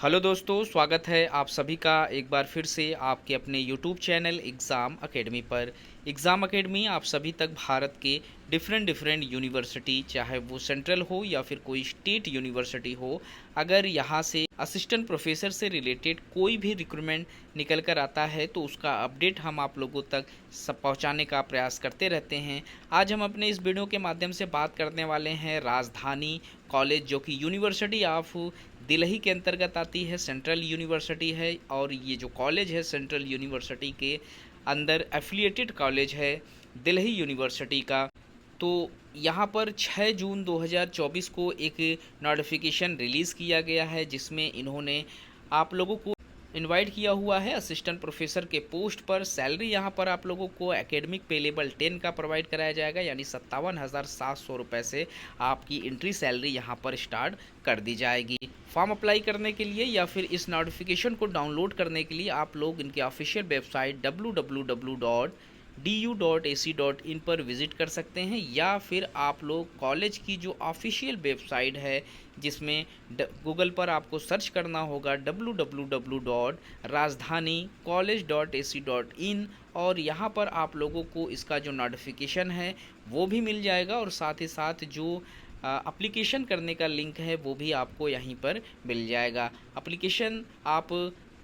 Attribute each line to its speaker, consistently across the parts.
Speaker 1: Hello दोस्तों, स्वागत है आप सभी का एक बार फिर से आपके अपने यूट्यूब चैनल एग्ज़ाम एकेडमी पर। एग्ज़ाम एकेडमी आप सभी तक भारत के डिफरेंट यूनिवर्सिटी, चाहे वो सेंट्रल हो या फिर कोई स्टेट यूनिवर्सिटी हो, अगर यहाँ से असिस्टेंट प्रोफेसर से रिलेटेड कोई भी रिक्रूटमेंट निकल कर आता है तो उसका अपडेट हम आप लोगों तक सब पहुँचाने का प्रयास करते रहते हैं। आज हम अपने इस वीडियो के माध्यम से बात करने वाले हैं राजधानी कॉलेज, जो कि यूनिवर्सिटी ऑफ दिल्ली के अंतर्गत आती है, सेंट्रल यूनिवर्सिटी है। और ये जो कॉलेज है सेंट्रल यूनिवर्सिटी के अंदर एफिलिएटेड कॉलेज है दिल्ली यूनिवर्सिटी का। तो यहाँ पर 6 जून 2024 को एक नोटिफिकेशन रिलीज़ किया गया है, जिसमें इन्होंने आप लोगों को इनवाइट किया हुआ है असिस्टेंट प्रोफेसर के पोस्ट पर। सैलरी यहाँ पर आप लोगों को एकेडमिक पे लेवल 10 का प्रोवाइड कराया जाएगा, यानी 57,700 रुपये से आपकी एंट्री सैलरी यहाँ पर स्टार्ट कर दी जाएगी। फॉर्म अप्लाई करने के लिए या फिर इस नोटिफिकेशन को डाउनलोड करने के लिए आप लोग इनके ऑफिशियल वेबसाइट www.du.ac.in पर विज़िट कर सकते हैं, या फिर आप लोग कॉलेज की जो ऑफिशियल वेबसाइट है, जिसमें गूगल पर आपको सर्च करना होगा www.rajdhanicollege.ac.in, और यहाँ पर आप लोगों को इसका जो नोटिफिकेशन है वो भी मिल जाएगा, और साथ ही साथ जो एप्लीकेशन करने का लिंक है वो भी आपको यहीं पर मिल जाएगा। एप्लीकेशन आप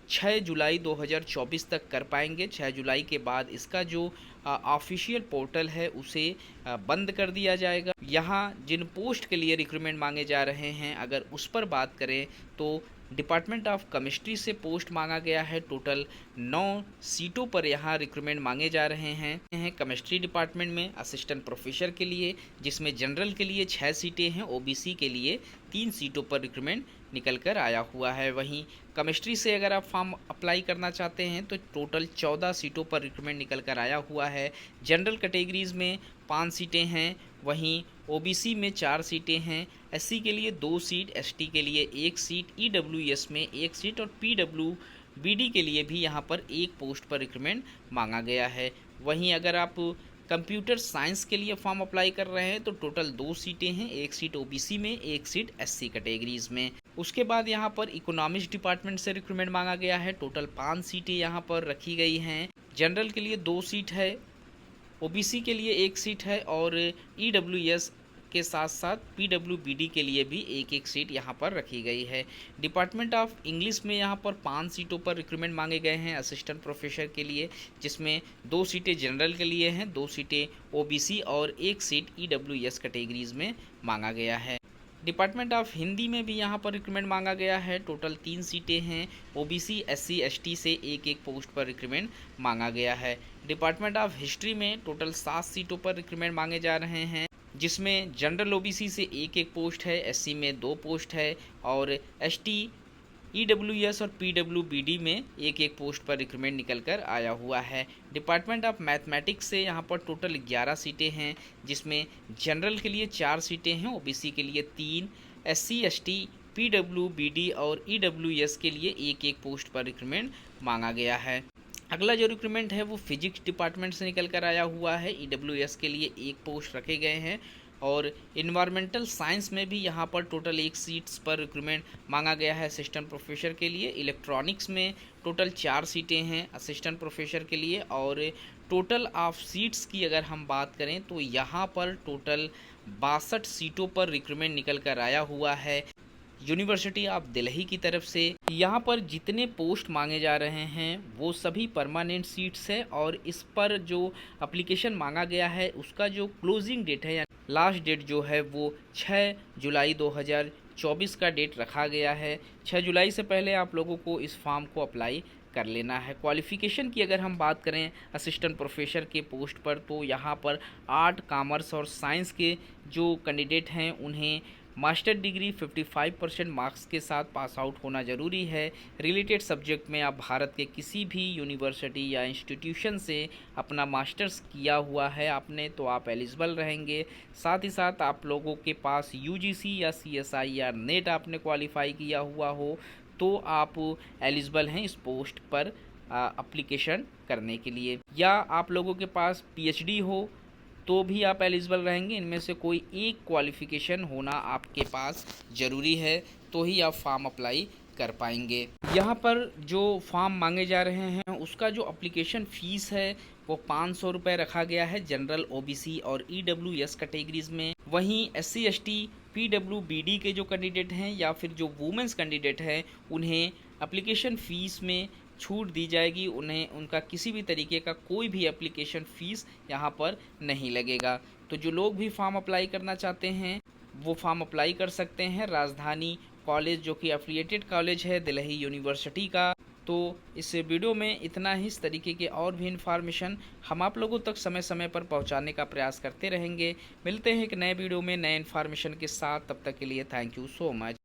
Speaker 1: 6 जुलाई 2024 तक कर पाएंगे। 6 जुलाई के बाद इसका जो ऑफिशियल पोर्टल है उसे बंद कर दिया जाएगा। यहाँ जिन पोस्ट के लिए रिक्रूटमेंट मांगे जा रहे हैं, अगर उस पर बात करें तो डिपार्टमेंट ऑफ केमिस्ट्री से पोस्ट मांगा गया है। टोटल 9 सीटों पर यहाँ रिक्रूटमेंट मांगे जा रहे हैं केमिस्ट्री डिपार्टमेंट में असिस्टेंट प्रोफेसर के लिए, जिसमें जनरल के लिए 6 सीटें हैं, ओबीसी के लिए 3 सीटों पर रिक्रूटमेंट निकल कर आया हुआ है। वहीं केमिस्ट्री से अगर आप फॉर्म अप्लाई करना चाहते हैं तो टोटल 14 सीटों पर रिक्रूटमेंट निकल कर आया हुआ है। जनरल कैटेगरीज में 5 सीटें हैं, वहीं ओबीसी में 4 सीटें हैं, एससी के लिए 2 सीट, एसटी के लिए 1 सीट, ईडब्ल्यूएस में 1 सीट, और पीडब्ल्यूबीडी के लिए भी यहाँ पर 1 पोस्ट पर रिक्रूटमेंट मांगा गया है। वहीं अगर आप कंप्यूटर साइंस के लिए फॉर्म अप्लाई कर रहे हैं तो टोटल 2 सीटें हैं, 1 सीट ओबीसी में, 1 सीट एससी कैटेगरीज में। उसके बाद यहाँ पर इकोनॉमिक्स डिपार्टमेंट से रिक्रूटमेंट मांगा गया है। टोटल 5 सीटें यहाँ पर रखी गई हैं। जनरल के लिए 2 सीट है, ओबीसी के लिए 1 सीट है, और ईडब्ल्यूएस के साथ साथ पीडब्ल्यूबीडी के लिए भी 1-1 सीट यहाँ पर रखी गई है। डिपार्टमेंट ऑफ इंग्लिश में यहाँ पर 5 सीटों पर रिक्रूटमेंट मांगे गए हैं असिस्टेंट प्रोफेसर के लिए, जिसमें 2 सीटें जनरल के लिए हैं, 2 सीटें ओबीसी और 1 सीट ईडब्ल्यूएस कैटेगरीज में मांगा गया है। डिपार्टमेंट ऑफ हिंदी में भी यहाँ पर रिक्रूटमेंट मांगा गया है। टोटल 3 सीटें हैं, ओबीसी एससी एसटी से 1-1 पोस्ट पर रिक्रूटमेंट मांगा गया है। डिपार्टमेंट ऑफ हिस्ट्री में टोटल 7 सीटों पर रिक्रूटमेंट मांगे जा रहे हैं, जिसमें जनरल ओबीसी से 1-1 पोस्ट है, एससी में 2 पोस्ट है, और एसटी, ईडब्ल्यूएस और पीडब्ल्यूबीडी में 1-1 पोस्ट पर रिक्रूटमेंट निकल कर आया हुआ है। डिपार्टमेंट ऑफ मैथमेटिक्स से यहाँ पर टोटल 11 सीटें हैं, जिसमें जनरल के लिए 4 सीटें हैं, ओबीसी के लिए 3, एससी एसटी, पीडब्ल्यूबीडी और ईडब्ल्यूएस के लिए 1-1 पोस्ट पर रिक्रूटमेंट मांगा गया है। अगला जो रिक्रूटमेंट है वो फिजिक्स डिपार्टमेंट से निकल कर आया हुआ है। ईडब्ल्यूएस के लिए 1 पोस्ट रखे गए हैं, और इन्वायरमेंटल साइंस में भी यहाँ पर टोटल 1 सीट्स पर रिक्रूटमेंट मांगा गया है असिस्टेंट प्रोफेसर के लिए। इलेक्ट्रॉनिक्स में टोटल 4 सीटें हैं असिस्टेंट प्रोफेसर के लिए, और टोटल ऑफ सीट्स की अगर हम बात करें तो यहाँ पर टोटल 62 सीटों पर रिक्रूटमेंट निकल कर आया हुआ है यूनिवर्सिटी ऑफ दिल्ली की तरफ से। यहाँ पर जितने पोस्ट मांगे जा रहे हैं वो सभी परमानेंट सीट्स है, और इस पर जो एप्लीकेशन मांगा गया है उसका जो क्लोजिंग डेट है, यानी लास्ट डेट जो है वो 6 जुलाई 2024 का डेट रखा गया है। 6 जुलाई से पहले आप लोगों को इस फॉर्म को अप्लाई कर लेना है। क्वालिफ़िकेशन की अगर हम बात करें असिस्टेंट प्रोफेसर के पोस्ट पर, तो यहाँ पर आर्ट, कॉमर्स और साइंस के जो कैंडिडेट हैं उन्हें मास्टर डिग्री 55% मार्क्स के साथ पास आउट होना ज़रूरी है। रिलेटेड सब्जेक्ट में आप भारत के किसी भी यूनिवर्सिटी या इंस्टीट्यूशन से अपना मास्टर्स किया हुआ है आपने, तो आप एलिजिबल रहेंगे। साथ ही साथ आप लोगों के पास यूजीसी या सीएसआई या नेट आपने क्वालिफाई किया हुआ हो तो आप एलिजिबल हैं इस पोस्ट पर एप्लीकेशन करने के लिए, या आप लोगों के पास पीएचडी हो तो भी आप एलिजिबल रहेंगे। इनमें से कोई एक क्वालिफ़िकेशन होना आपके पास ज़रूरी है, तो ही आप फॉर्म अप्लाई कर पाएंगे। यहाँ पर जो फॉर्म मांगे जा रहे हैं उसका जो एप्लीकेशन फ़ीस है वो 500 रुपये रखा गया है जनरल, ओबीसी और ईडब्ल्यूएस कैटेगरीज में। वहीं एससी एसटी पीडब्ल्यूबीडी के जो कैंडिडेट हैं या फिर जो वुमेंस कैंडिडेट हैं उन्हें एप्लीकेशन फ़ीस में छूट दी जाएगी। उन्हें उनका किसी भी तरीके का कोई भी एप्लीकेशन फ़ीस यहाँ पर नहीं लगेगा। तो जो लोग भी फॉर्म अप्लाई करना चाहते हैं वो फॉर्म अप्लाई कर सकते हैं। राजधानी कॉलेज जो कि एफिलिएटेड कॉलेज है दिल्ली यूनिवर्सिटी का। तो इस वीडियो में इतना ही। इस तरीके के और भी इन्फॉर्मेशन हम आप लोगों तक समय समय पर पहुंचाने का प्रयास करते रहेंगे। मिलते हैं एक नए वीडियो में नए इन्फॉर्मेशन के साथ। तब तक के लिए थैंक यू सो मच।